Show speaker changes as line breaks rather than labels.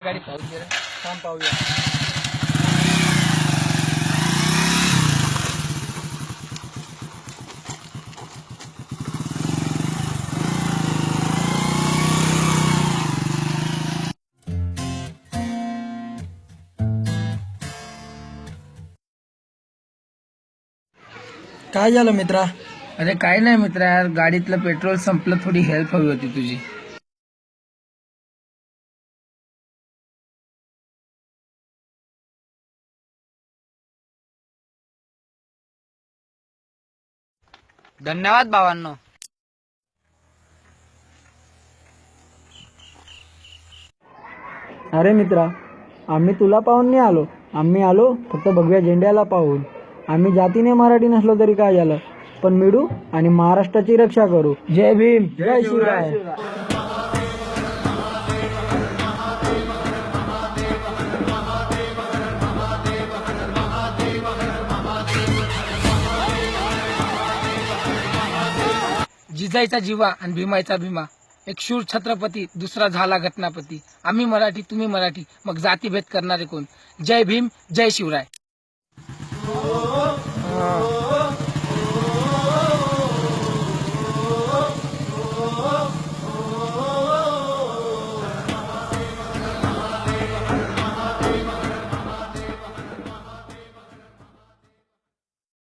गाडी पाहून घे रे. थांब पाहूया.
काय झालं मित्रा?
अरे काय नाही मित्र, यार गाडीतलं पेट्रोल संपलं, थोडी हेल्प हवी होती तुझी. धन्यवाद भावांनो.
अरे मित्रा, आम्ही तुला पाहून नाही आलो. आम्ही आलो फक्त भगव्या झेंड्याला पाहून. आम्ही जातीने मराठी नसलो तरी काय झालं, पण मिळू आणि महाराष्ट्राची रक्षा करू. जय भीम, जय शिवराय.
जिजाईचा जिवा आणि भीमाईचा भीमा. एक शूर छत्रपती, दुसरा झाला घटनापती. आम्ही मराठी, तुम्ही मराठी, मग जातीभेद करणारे कोण? जय भीम, जय शिवराय.